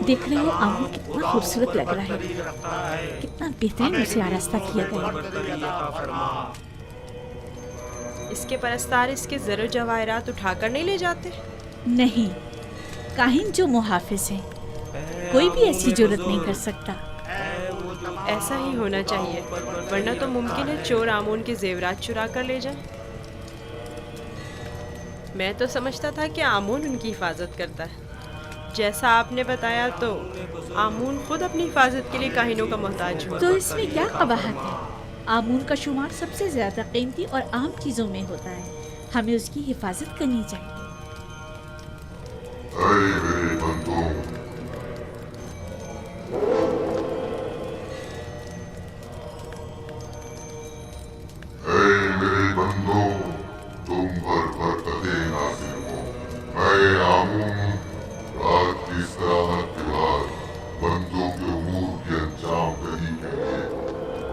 देख रहे हो आमूल कितना खूबसूरत लग रहा है, कितना बेहतरीन उसे आरास्ता किया गया। इसके परस्तार इसके ज़र जवाहरात उठाकर नहीं ले जाते? नहीं, काहिन जो मुहाफिज हैं, कोई भी ऐसी जुर्रत नहीं कर सकता। ऐसा ही होना चाहिए, वरना तो मुमकिन है चोर आमून के जेवरात चुरा कर ले जाए। मैं तो समझता था कि आमून उनकी हिफाजत करता है। जैसा आपने बताया तो आमून खुद अपनी हिफाजत के लिए काहिनों का मोहताज हुआ। तो इसमें क्या कबाहत है? आमून का शुमार सबसे ज्यादा कीमती और आम चीजों में होता है, हमें उसकी हिफाजत करनी चाहिए। मेरे बंदों, मेरे बंदों, तुम भर भर कदे नाज़िर हो। मैं आमून रात की इस्तिराहत के बाद बंदों के उमूर के अंजाम दही के लिए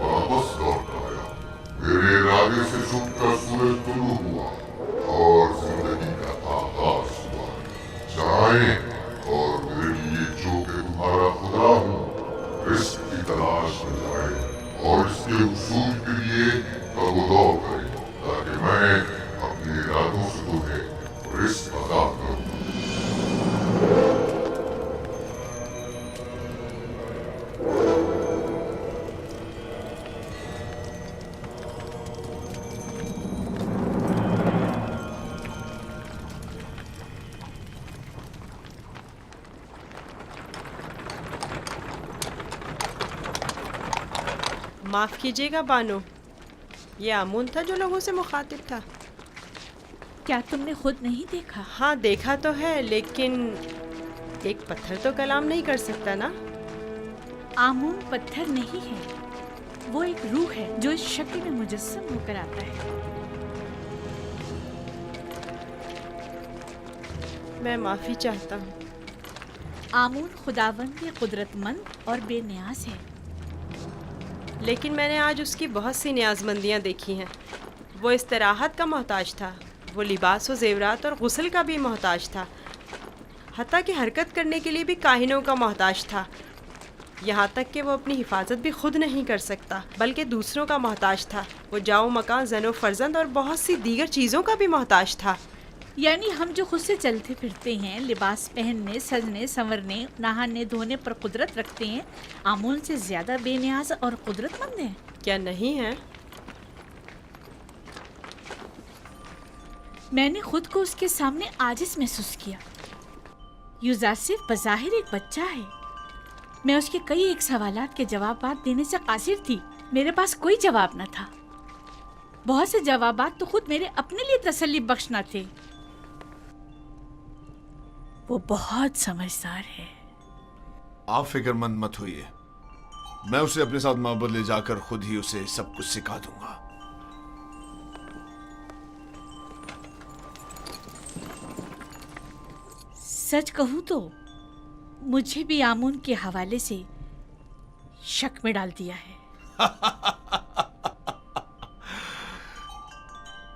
वापस लौट आया। मेरे इरादे से छुपकर सूरज तुलू हुआ और जिंदगी का आगाज हुआ। जाएं और मेरे लिए जो कि तुम्हारा खुदा हूँ, रिस्क की तलाश में जाए और इसके उसूल के लिए तगदौ करें, ताकि मैं अपने इरादों से तुम्हें रिस्क अता करूं। माफ़ कीजिएगा बानो, ये आमून था जो लोगों से मुखातिब था। क्या तुमने खुद नहीं देखा? हाँ देखा तो है, लेकिन एक पत्थर तो कलाम नहीं कर सकता ना। आमून पत्थर नहीं है, वो एक रूह है जो इस शक्ल में मुजस्सम होकर आता है। मैं माफ़ी चाहता हूँ। आमून खुदावंद कुदरतमंद और बेनियाज है। लेकिन मैंने आज उसकी बहुत सी न्याज़मंदियाँ देखी हैं। वो इस्तराहत का मोहताज था, वो लिबास व ज़ेवरात और गुस्ल का भी मोहताज था, हत्ता कि हरकत करने के लिए भी काहिनों का मोहताज था। यहाँ तक कि वो अपनी हिफाजत भी खुद नहीं कर सकता, बल्कि दूसरों का मोहताज था। वो जाओ मकान, ज़नो फर्जंद और बहुत सी दीगर चीज़ों का भी मोहताज था। यानी हम जो खुद से चलते फिरते हैं, लिबास पहनने, सजने, संवरने, नहाने धोने पर कुदरत रखते हैं, आमून से ज्यादा बेनियाज और कुदरतमंद हैं। क्या नहीं है? मैंने खुद को उसके सामने आजिज महसूस किया। यूजासिफ बज़ाहिर एक बच्चा है। मैं उसके कई एक सवालात के जवाबात देने से कासिर थी। मेरे पास कोई जवाब न था। बहुत से जवाबात तो खुद मेरे अपने लिए तसल्ली बख्श न थे। वो बहुत समझदार है। आप फिक्रमंद मत होइए, मैं उसे अपने साथ माबद ले जाकर खुद ही उसे सब कुछ सिखा दूंगा। सच कहूं तो मुझे भी आमून के हवाले से शक में डाल दिया है।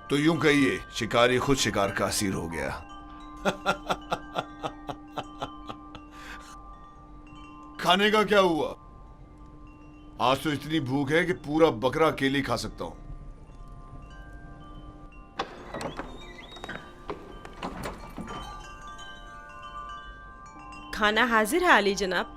तो यूं कहिए, शिकारी खुद शिकार का असीर हो गया। खाने का क्या हुआ? आज तो इतनी भूख है कि पूरा बकरा अकेले खा सकता हूं। खाना हाजिर है आली जनाब।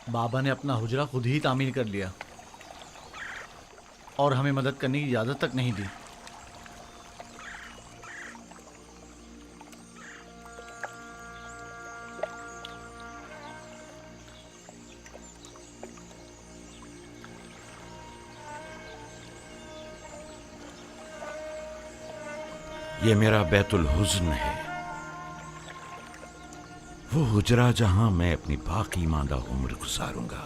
बाबा ने अपना हुजरा खुद ही तामीर कर लिया और हमें मदद करने की इजाज़त तक नहीं दी। ये मेरा बैतुल हुज़्न है, वो हुजरा जहां मैं अपनी बाकी मांदा उम्र गुजारूंगा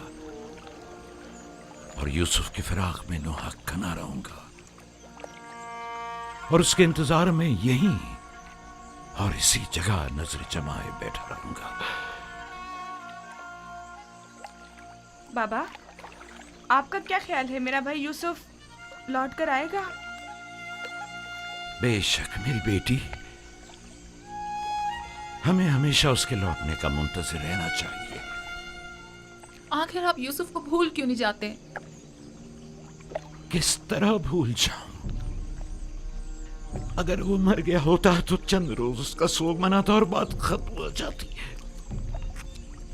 और यूसुफ की फिराक में नोहक कना रहूंगा और उसके इंतजार में यहीं और इसी जगह नजर जमाए बैठा रहूंगा। बाबा, आपका क्या ख्याल है, मेरा भाई यूसुफ लौट कर आएगा? बेशक मेरी बेटी, हमें हमेशा उसके लौटने का मुंतज़िर रहना चाहिए। आखिर आप यूसुफ को भूल क्यों नहीं जाते? किस तरह भूल जाऊं? अगर वो मर गया होता तो चंद रोज उसका सोग मनाता और बात खत्म हो जाती।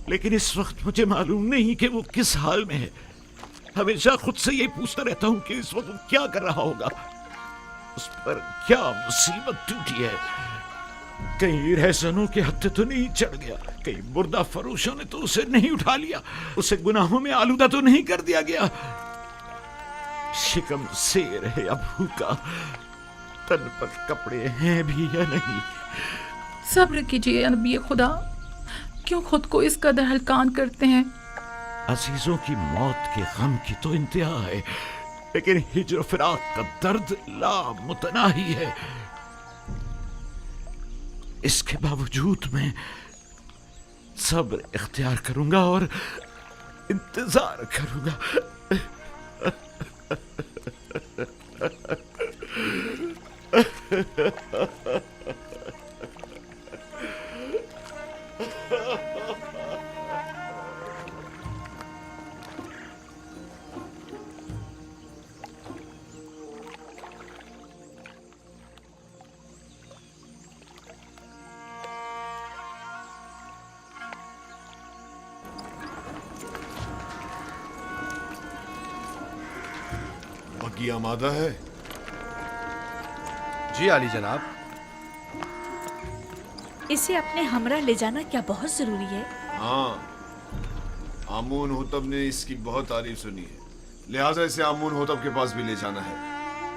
लेकिन इस वक्त मुझे मालूम नहीं कि वो किस हाल में है। हमेशा खुद से यही पूछता रहता हूं कि इस वक्त वो क्या कर रहा होगा, उस पर क्या मुसीबत टूटी है। कहीं रहसनों के हत्थे तो नहीं चढ़ गया, कहीं मुर्दा फरोशों ने तो उसे नहीं उठा लिया, उसे गुनाहों में आलूदा तो नहीं कर दिया गया। शिकम शेर है या भूखा, तन पर कपड़े हैं भी या नहीं। सब्र कीजिए या नबी खुदा, क्यों खुद को इस कदर हलकान करते हैं? अजीजों की मौत के गम की तो इंतहा है, लेकिन हिज्र फिराक का दर्द लामुतनाही है। इसके बावजूद मैं सब्र इख्तियार करूंगा और इंतजार करूंगा। बग्गी आमादा है? जी आली जनाब। इसे अपने हमरा ले जाना क्या बहुत जरूरी है? हाँ, आमून होतब ने इसकी बहुत तारीफ सुनी है, लिहाजा इसे आमून होतब के पास भी ले जाना है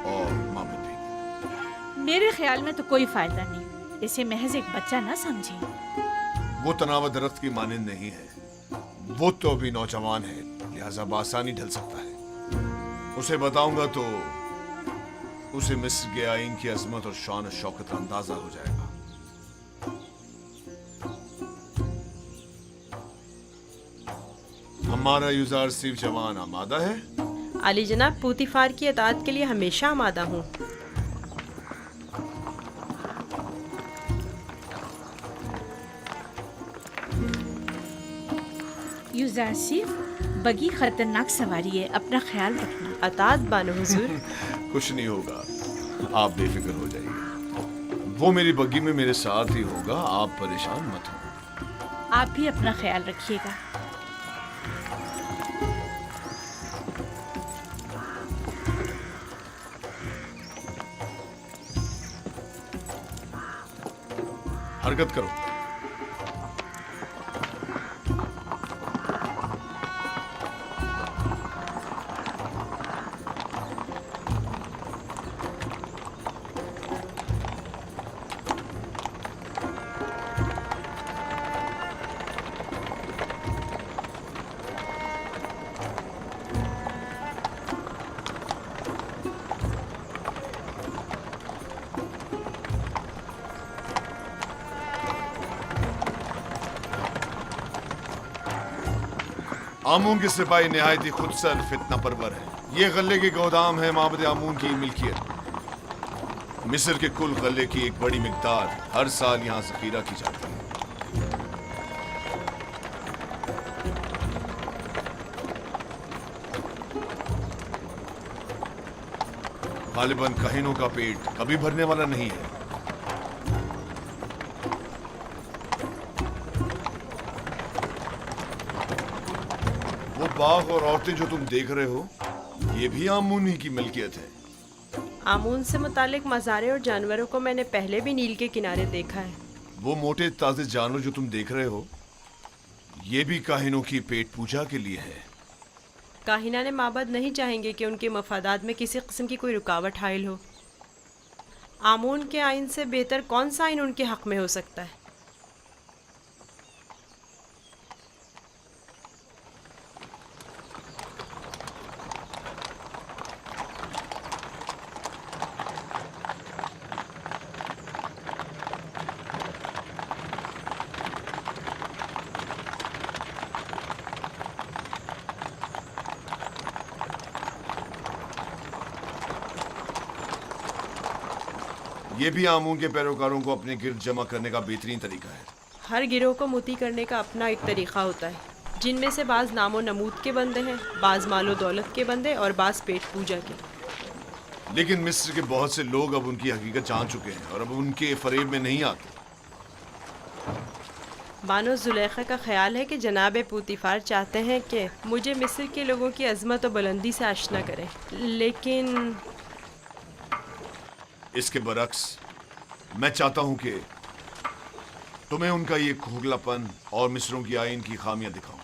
और मामूद भी। मेरे ख्याल में तो कोई फायदा नहीं, इसे महज एक बच्चा ना समझे। वो तनाव दरख्त की मानिंद नहीं है, वो तो अभी नौजवान है, लिहाजा बासानी ढल सकता है। उसे बताऊंगा तो उसे मिस्र के आइन की अजमत और शान और शौकत का अंदाजा हो जाएगा। हमारा यूजार सिर्फ जवान आमादा है? अली जनाब, पूतीफार की अतात के लिए हमेशा आमादा हूँ। यूजारसिफ, बगी खतरनाक सवारी है, अपना ख्याल रखना। अतात बानो हुजूर। कुछ नहीं होगा, आप बेफिक्र हो जाइए। वो मेरी बग्गी में मेरे साथ ही होगा, आप परेशान मत हो। आप भी अपना ख्याल रखिएगा। हरकत करो। आमून के सिपाही निहायती खुदसर फितना परवर है। ये गले के गोदाम है माबद आमून की मिल्कियत। मिस्र के कुल गले की एक बड़ी मिकदार हर साल यहाँ जखीरा की जाती है। गालिबन कहीनों का पेट कभी भरने वाला नहीं है। वो बाग और औरतें जो तुम देख रहे हो, ये भी आमून ही की मिल्कियत है। आमून से मुतालिक मज़ारे और जानवरों को मैंने पहले भी नील के किनारे देखा है। वो मोटे ताजे जानवर जो तुम देख रहे हो, ये भी काहिनों की पेट पूजा के लिए है। काहिना ने माबद नहीं चाहेंगे कि उनके मफादात में किसी किस्म की कोई रुकावट हाइल हो। आमून के आइन से बेहतर कौन सा आइन उनके हक में हो सकता है? ये भी आमून के पैरोकारों को अपने गिर्द जमा करने का बेहतरीन तरीका है। हर गिरोह को मोती करने का अपना एक तरीका होता है, जिनमें से बाज़ नामो नमूद के बंदे हैं, बाज़ मालो दौलत के बंदे और बाज़ पेट पूजा के। लेकिन मिस्र के बहुत से लोग अब उनकी हकीकत जान चुके हैं और अब उनके फरेब में नहीं आते। बानो जुलेखा का ख्याल है कि जनाब पूतीफार चाहते हैं कि मुझे मिस्र के लोगों की अजमत और बुलंदी से आशना करें, लेकिन इसके बरक्स मैं चाहता हूं कि तुम्हें उनका ये खोखलापन और मिस्रों की आइन की खामियां दिखाऊं।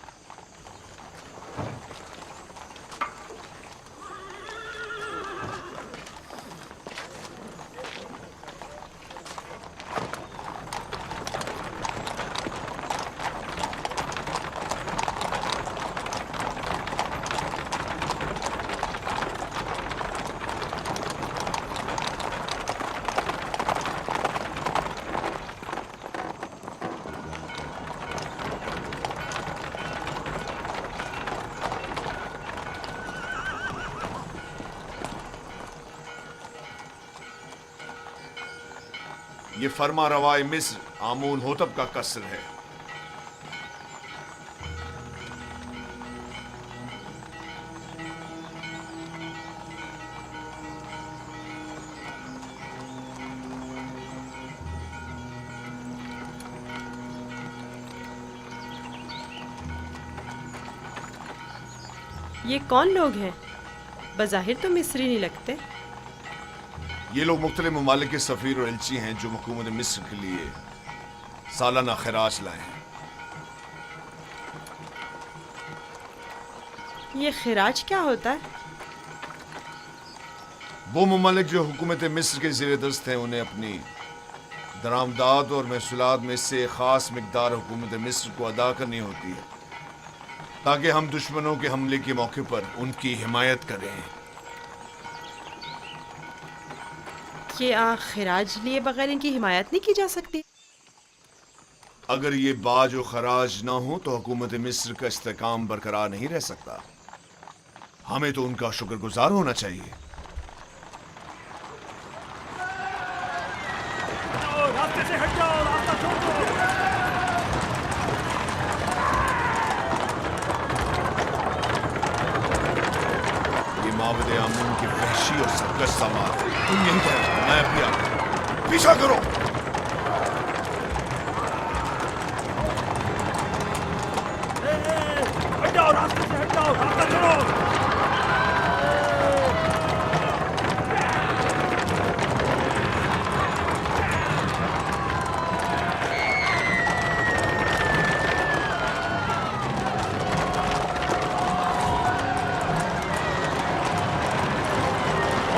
ये फरमा रवाए मिस्र आमून होतब का कसर है। ये कौन लोग हैं? बज़ाहिर तो मिस्री नहीं लगते। ये लोग मुख्तलिफ ममालिक के सफ़ीर और एलची हैं जो हुकूमत मिस्र के लिए सालाना खराज लाए हैं। ये खिराज क्या होता है? वो ममालिक जो हुकूमत मिस्र के ज़ेर दस्त हैं उन्हें अपनी दरामदाद और महसूलात में से ख़ास मिकदार हुकूमत मिस्र को अदा करनी होती है ताकि हम दुश्मनों के हमले के मौके पर उनकी हिमायत करें। क्या खिराज लिए बगैर इनकी हिमायत नहीं की जा सकती? अगर ये बाज और खराज ना हो तो हुकूमत मिस्र का इस्तेकाम बरकरार नहीं रह सकता। हमें तो उनका शुक्रगुजार होना चाहिए। रास्ते से हट जाओ, रास्ता छोड़ दो। ये माबद आमून की वहशी और सरकश समाज है। तुम यहीं ठहरो, मैं अभी आता हूं। पीछा करो। हट जाओ, रास्ते से हट जाओ, रास्ता छोड़ो।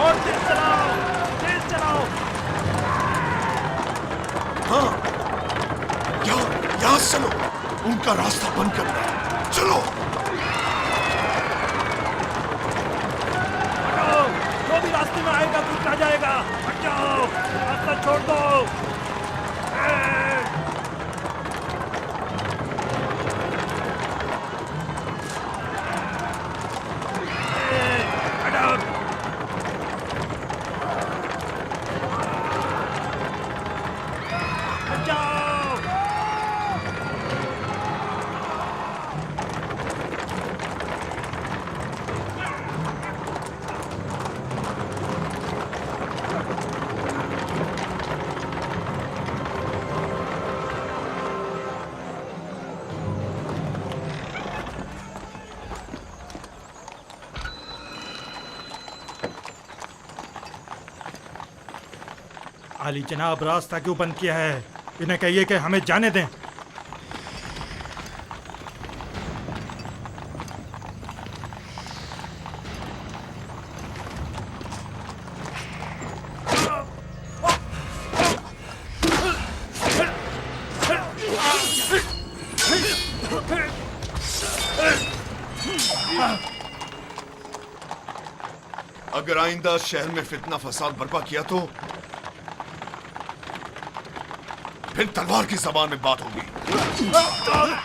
और तेज चलाओ, तेज चलाओ। हाँ, यहाँ से चलो। उनका रास्ता बंद करना है। चलो। हटाओ, जो भी रास्ते में आएगा कुछ आ जाएगा। हट जाओ, रास्ता छोड़ दो। हटाओ। हट जाओ। आली जनाब, रास्ता क्यों बंद किया है? इन्हें कहिए कि हमें जाने दें। अगर आइंदा शहर में फितना फसाद बर्पा किया तो फिर तलवार की जबान में बात होगी,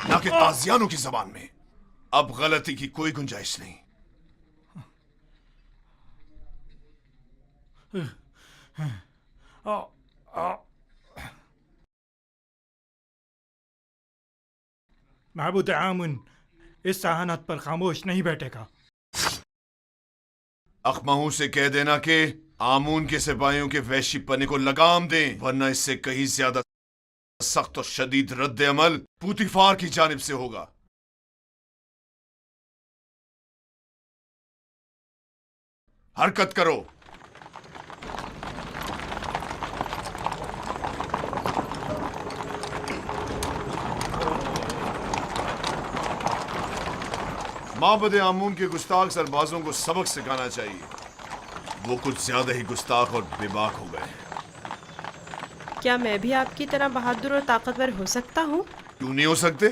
ना कि ताजियानों की जबान में। अब गलती की कोई गुंजाइश नहीं। महबूद आमुन इस सहानत पर खामोश नहीं बैठेगा। अखमाहू से कह देना कि आमून के सिपाहियों के वैश्यपने को लगाम दें, वरना इससे कहीं ज्यादा सख्त और शदीद रद्द अमल पूतीफार की जानिब से होगा। हरकत करो। माबद आमून के गुस्ताख सरबाजों को सबक सिखाना चाहिए। वो कुछ ज्यादा ही गुस्ताख और बेबाक हो गए हैं। क्या मैं भी आपकी तरह बहादुर और ताकतवर हो सकता हूँ? क्यों नहीं हो सकते?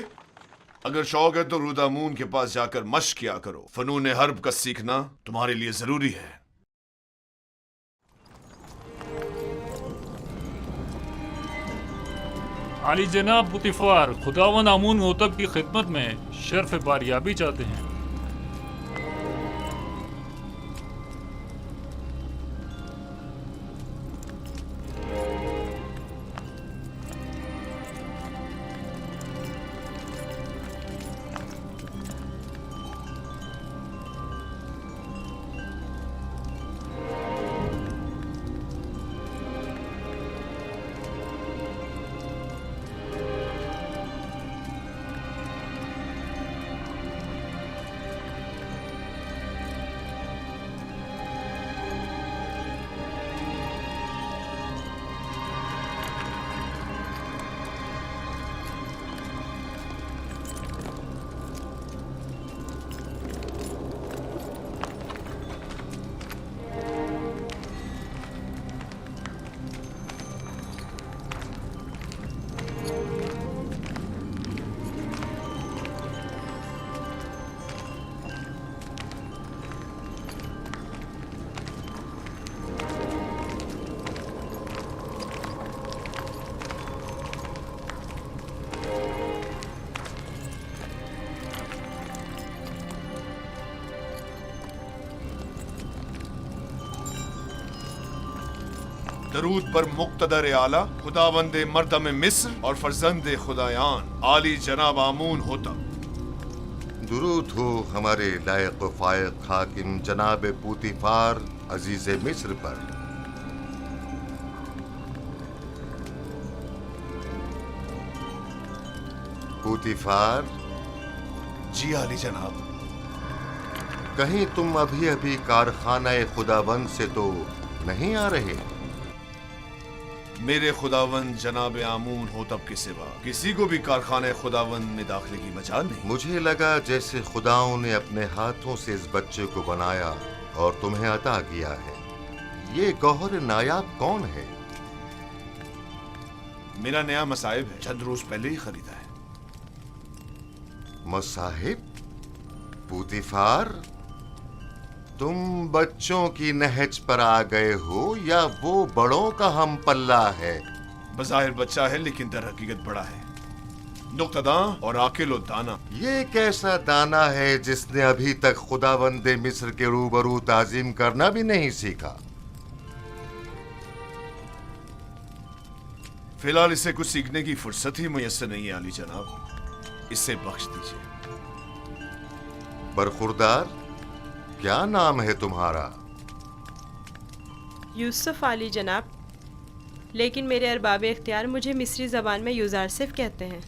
अगर शौक है तो रुदामून के पास जाकर मश्क किया करो। फनून हर्ब का सीखना तुम्हारे लिए जरूरी है। आली जनाब पुतिफार, खुदावन आमून होतब की खिदमत में शर्फ बारियाबी चाहते हैं। दरूद पर मुक्तदर आला खुदावंद मर्दम मिस्र और फर्जंद खुदायान आली जनाब आमून होता। दुरूद हो हमारे लायक व फायक हाकिम जनाब पूतीफार अजीज मिस्र पर। पूतीफार, जी आली जनाब। कहीं तुम अभी अभी कारखाना खुदाबंद से तो नहीं आ रहे? मेरे खुदावंद जनाब आमून होतब के सिवा किसी को भी कारखाने खुदावंद में दाखिले की मजाल नहीं। मुझे लगा जैसे खुदाओं ने अपने हाथों से इस बच्चे को बनाया और तुम्हें अता किया है। ये गौहर नायाब कौन है? मेरा नया मसाहिब है, चंद रोज पहले ही खरीदा है। मसाहिब? पूतीफार, तुम बच्चों की नहज पर आ गए हो या वो बड़ों का हम पल्ला है? बज़ाहिर बच्चा है लेकिन दर हकीकत बड़ा है, नुक्तदा और आकिल और दाना। ये कैसा दाना है जिसने अभी तक खुदावंदे मिस्र के रूबरू ताजीम करना भी नहीं सीखा? फिलहाल इसे कुछ सीखने की फुर्सत ही मुयस्सर नहीं है आली जनाब, इसे बख्श दीजिए। बरखुरदार, क्या नाम है तुम्हारा? यूसुफ आली जनाब, लेकिन मेरे अरबाब इख्तियार मुझे मिस्री ज़बान में यूज़ारसिफ कहते हैं।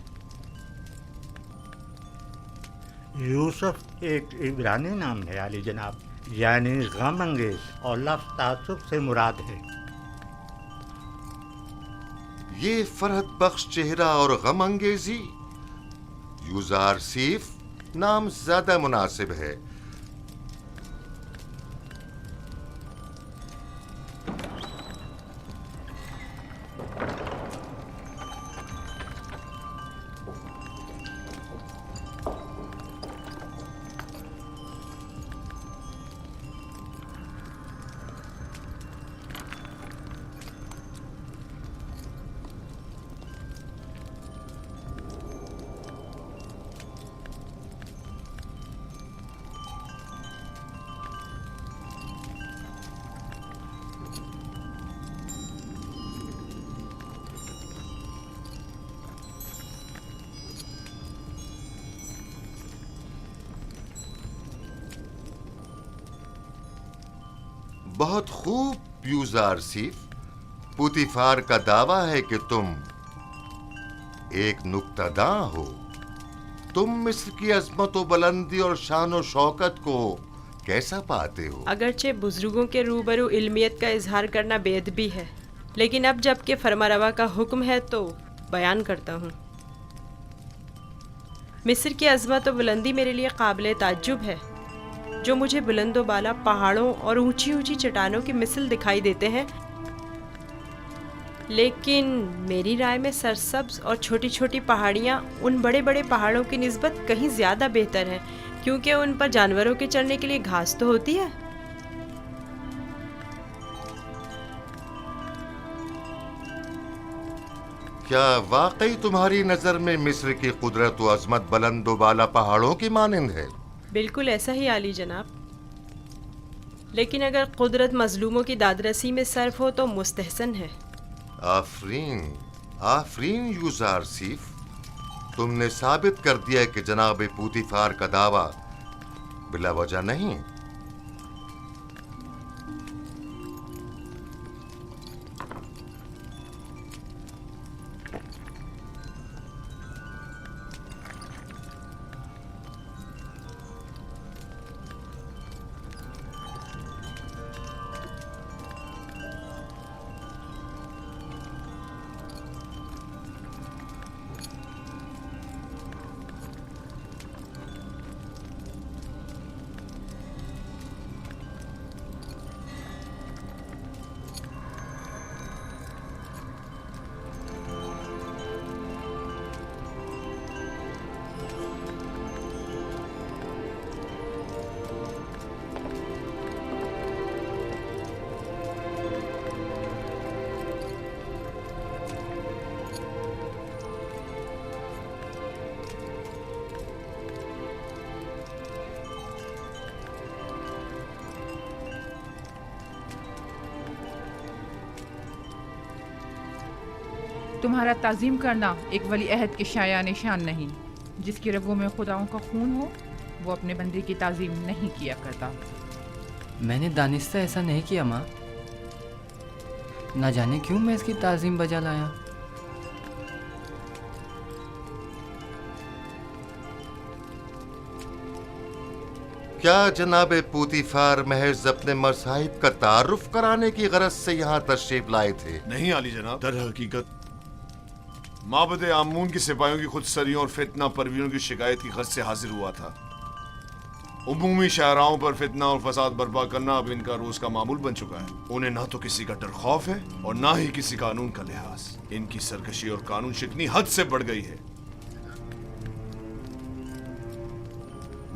यूसुफ एक इब्रानी नाम है आली जनाब, यानी गम अंगेज, और लफ्ज़ तासुब से मुराद है। ये फरहत बख्श चेहरा और गम अंगेजी, यूज़ारसिफ नाम ज्यादा मुनासिब है। बहुत खूब यूजारसीफ। पुतिफार का दावा है कि तुम एक नुक्तादां हो। तुम मिस्र की अजमत व बुलंदी और शान व शौकत को कैसा पाते हो? अगरचे बुजुर्गों के रूबरू इल्मियत का इजहार करना बेअदबी है, लेकिन अब जबकि फरमारवा का हुक्म है तो बयान करता हूँ। मिस्र की अजमत व बुलंदी मेरे लिए काबिल ताज्जुब है। जो मुझे बुलंदो बाला पहाड़ों और ऊंची ऊंची चट्टानों की मिसल दिखाई देते हैं, लेकिन मेरी राय में सरसब्ज और छोटी छोटी पहाड़ियाँ उन बड़े बड़े पहाड़ों की निस्बत कहीं ज़्यादा बेहतर हैं, क्योंकि उन पर जानवरों के चढ़ने के लिए घास तो होती है। क्या वाकई तुम्हारी नजर में मिस्र की कुदरत व अजमत बुलंदो बाला पहाड़ों की मानिंद है? बिल्कुल ऐसा ही आली जनाब, लेकिन अगर कुदरत मजलूमों की दादरसी में सर्फ हो तो मुस्तहसन है। आफरीन, आफरीन यूजारसीफ, तुमने साबित कर दिया कि जनाब पुतिफार का दावा बिला वजह नहीं। तुम्हारा ताज़ीम करना एक वली अहद के शाया निशान नहीं। जिसकी रगों में खुदाओं का खून हो वो अपने बंदे की ताज़ीम नहीं किया करता। मैंने दानिस्ता ऐसा नहीं किया माँ, ना जाने क्यों मैं इसकी ताज़ीम बजा लाया। क्या जनाब पुतिफार महज अपने मसाहिब का तारुफ कराने की गरज से यहाँ तशरीफ लाए थे? नहीं आली जनाब, दर हकीकत माबद आमून की सिपाहियों की खुदसरियों और फितना परवीनों की शिकायत की गरज से हाजिर हुआ था। उमूमी शाहराओं पर फितना और फसाद बर्पा करना अब इनका रोज का मामूल बन चुका है। उन्हें ना तो किसी का डर खौफ है और ना ही किसी कानून का लिहाज। इनकी सरकशी और कानून शिकनी हद से बढ़ गई है।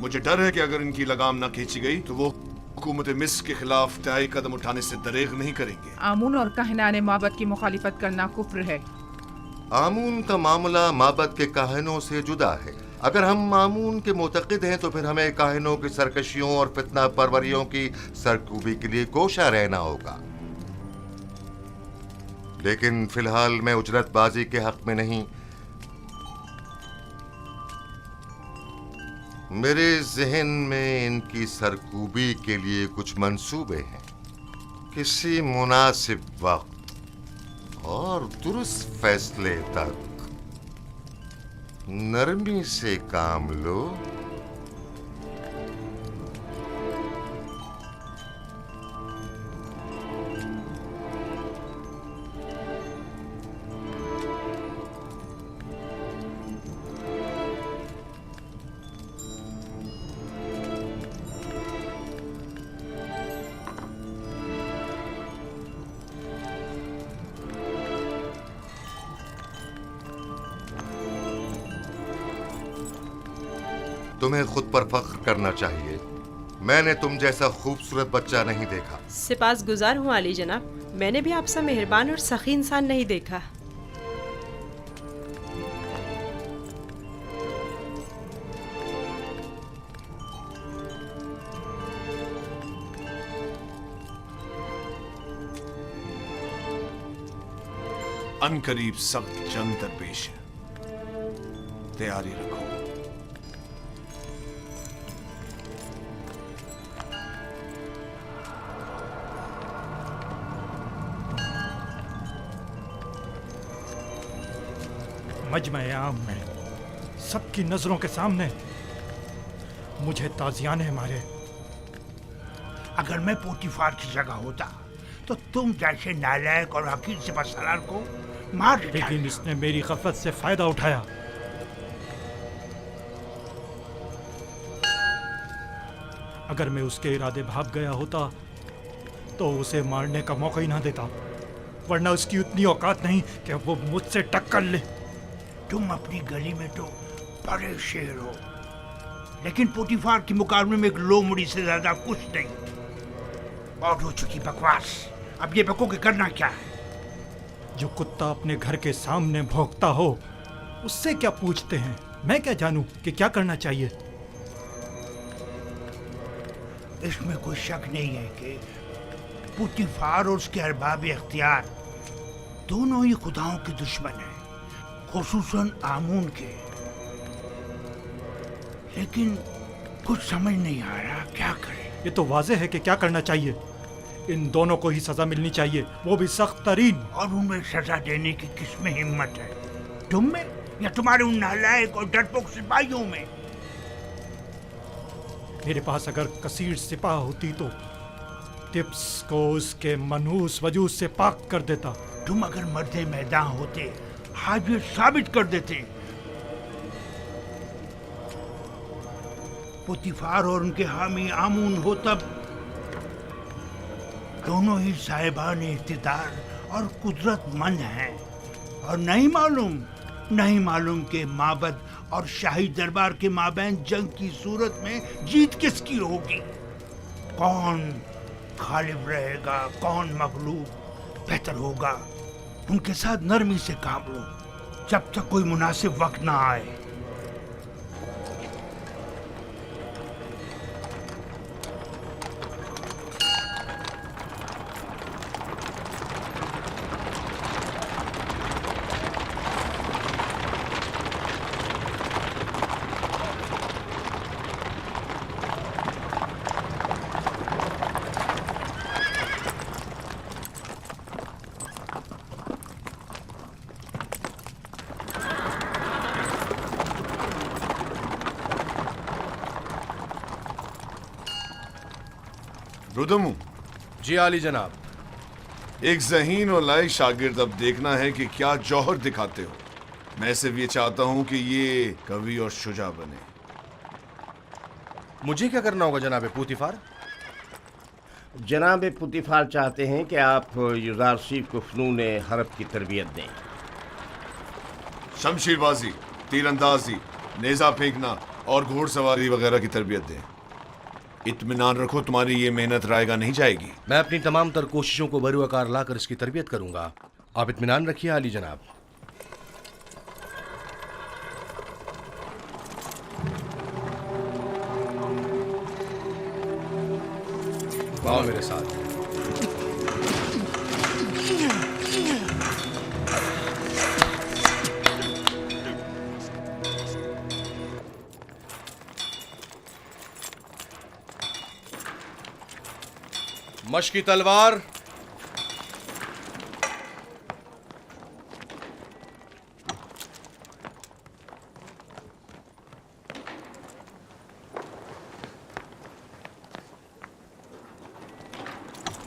मुझे डर है कि अगर इनकी लगाम ना खींची गई तो वो हुकूमत मिस्र के खिलाफ तय कदम उठाने से दरेग नहीं करेंगे। आमून और काहिनाने माबद की मुखालिफत करना कुफ्र है। आमून का मामला माबद के काहिनों से जुदा है। अगर हम आमून के मुतक़िद हैं तो फिर हमें काहिनों की सरकशियों और फितना परवरियों की सरकूबी के लिए कोशा रहना होगा। लेकिन फिलहाल मैं उजरतबाजी के हक में नहीं। मेरे जहन में इनकी सरकूबी के लिए कुछ मंसूबे हैं। किसी मुनासिब वक्त और दुरुस्त फैसले तक नरमी से काम लो। तुम्हें खुद पर फख्र करना चाहिए। मैंने तुम जैसा खूबसूरत बच्चा नहीं देखा। सिपास गुजार हूँ आली जनाब, मैंने भी आपसे मेहरबान और सखी इंसान नहीं देखा। अनकरीब सख्त जंग दरपेश है, तैयारी रखो। मजमे आम में सबकी नजरों के सामने मुझे ताजियाने मारे। अगर मैं पोतीफार की जगह होता तो तुम जैसे नालायक और हकीर सिपहसालार को मार देता। लेकिन इसने मेरी गफलत से फायदा उठाया। अगर मैं उसके इरादे भाग गया होता तो उसे मारने का मौका ही ना देता, वरना उसकी उतनी औकात नहीं कि वो मुझसे टक्कर ले। तुम अपनी गली में तो बड़े शेर हो, लेकिन पोतीफार के मुकाबले में एक लोमड़ी से ज्यादा कुछ नहीं। और हो चुकी बकवास, अब ये बको के करना क्या है? जो कुत्ता अपने घर के सामने भौंकता हो उससे क्या पूछते हैं? मैं क्या जानूं कि क्या करना चाहिए? इसमें कोई शक नहीं है कि पोतीफार और उसके अरबाब इख्तियार दोनों ही खुदाओं के दुश्मन हैं, खुसूसन आमून के। लेकिन कुछ समझ नहीं आ रहा क्या करें। ये तो वाज़ेह है कि क्या करना चाहिए। इन दोनों को ही सजा मिलनी चाहिए, वो भी सख्त तरीन। और उनमें सजा देने की किसमें हिम्मत है? तुम में या तुम्हारे उन नालायक और डरपोक सिपाहियों में? मेरे पास अगर कसीर सिपाह होती तो टिप्स को उसके मनहूस वजूद से पाक कर देता। तुम अगर मर्दे मैदान होते आज ये साबित कर देते। पोतीफार और उनके हामी आमून हो तब दोनों ही साहिबान इख्तिदार और कुदरतमंद हैं, और नहीं मालूम के माबद और शाही दरबार के माबैन जंग की सूरत में जीत किसकी होगी। कौन गालिब रहेगा, कौन मगलूब? बेहतर होगा उनके साथ नरमी से काम लो जब तक कोई मुनासिब वक्त ना आए। रुदमू। जी आली जनाब। एक ज़हीन और लायक शागिर्द अब देखना है कि क्या जौहर दिखाते हो। मैं सिर्फ ये चाहता हूं कि ये कवि और शुजा बने। मुझे क्या करना होगा जनाब पोतीफार? जनाब पोतीफार चाहते हैं कि आप युजारसीफ को फ़नून हरब की तरबियत दें। शमशीरबाजी, तीरंदाजी, नेज़ा फेंकना और घोड़सवारी वगैरह की तरबियत दें। इत्मीनान रखो, तुम्हारी ये मेहनत रायगा नहीं जाएगी। मैं अपनी तमाम तर कोशिशों को बरूआकार लाकर इसकी तरबियत करूंगा। आप इत्मीनान रखिए आली जनाब। आओ मेरे साथ। मशकी तलवार,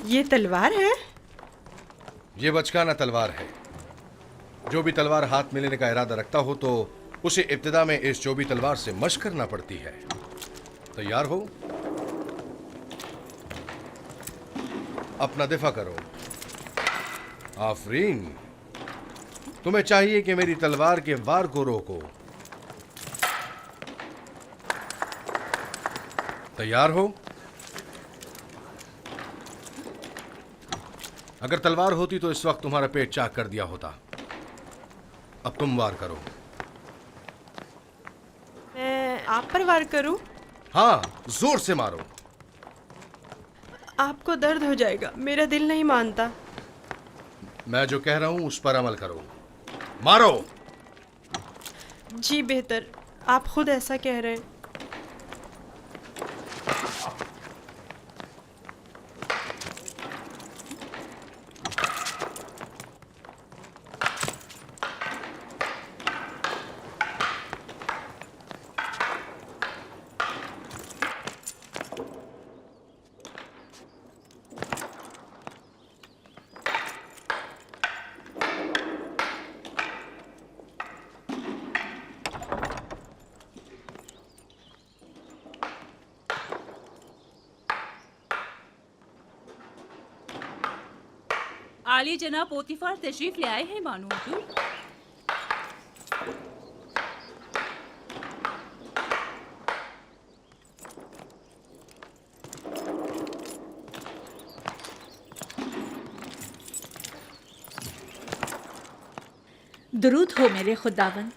ये तलवार है? ये बचकाना तलवार है। जो भी तलवार हाथ में लेने का इरादा रखता हो तो उसे इब्तिदा में इस चौबी तलवार से मशक करना पड़ती है। तैयार हो? अपना दिफा करो। आफरीन, तुम्हें चाहिए कि मेरी तलवार के वार को रोको। तैयार हो? अगर तलवार होती तो इस वक्त तुम्हारा पेट चाक कर दिया होता। अब तुम वार करो। मैं आप पर वार करूं? हाँ, जोर से मारो। आपको दर्द हो जाएगा, मेरा दिल नहीं मानता। मैं जो कह रहा हूं उस पर अमल करो। मारो। जी बेहतर, आप खुद ऐसा कह रहे हैं। आली जनाब पोतीफार तशरीफ ले आए हैं मानो हुजूर। दरूद हो मेरे खुदावन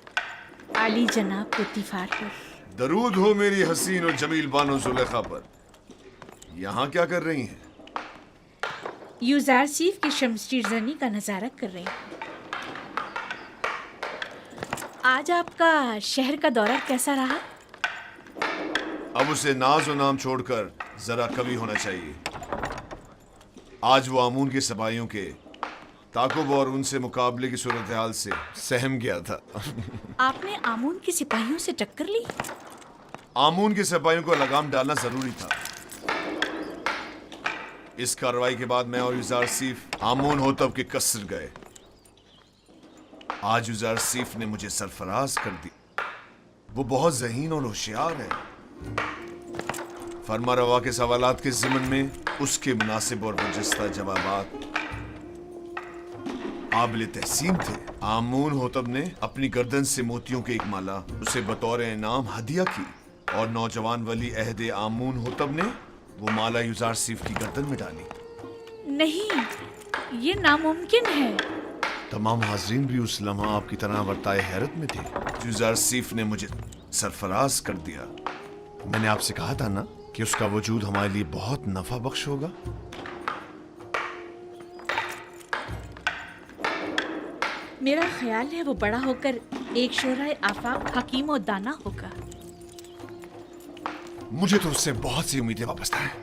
आली जनाब पोतीफार पर। दरूद हो मेरी हसीन और जमील बानो जुलेखा पर। यहाँ क्या कर रही हैं? यूजारसीफ की शमशीरजनी का नज़ारा कर रहे हैं। आज आपका शहर का दौरा कैसा रहा? अब उसे नाज और नाम छोड़कर जरा कवि होना चाहिए। आज वो आमून के सिपाहियों के ताकुब और उनसे मुकाबले की सूरत हाल से सहम गया था। आपने आमून के सिपाहियों से टक्कर ली? आमून के सिपाहियों को लगाम डालना जरूरी था। इस कार्रवाई के बाद मैं और यूजारसीफ आमून होतब के कसर गए। आज यूजारसीफ ने मुझे सरफराज कर दी। वो बहुत ज़हीन और होशियार है। फरमा रवा के सवालात के ज़िमन में उसके मुनासिब और बरजस्ता जवाबात काबिल तहसीन थे। आमून होतब ने अपनी गर्दन से मोतियों की एक माला उसे बतौर इनाम हदिया की और नौजवान वली अहदे आमून होतब ने वो माला यूजारसीफ की गर्दन में डाली। नहीं, ये नामुमकिन है। तमाम हाजरीन भी उस लम्हा आपकी तरह वर्ताए हैरत में थे। यूजारसीफ ने मुझे सरफराज कर दिया। मैंने आपसे कहा था ना कि उसका वजूद हमारे लिए बहुत नफा बख्श होगा। मेरा ख्याल है वो बड़ा होकर एक शोराए आफाक हकीम और दाना होगा। मुझे तो उससे बहुत सी उम्मीदें वाबस्ता हैं।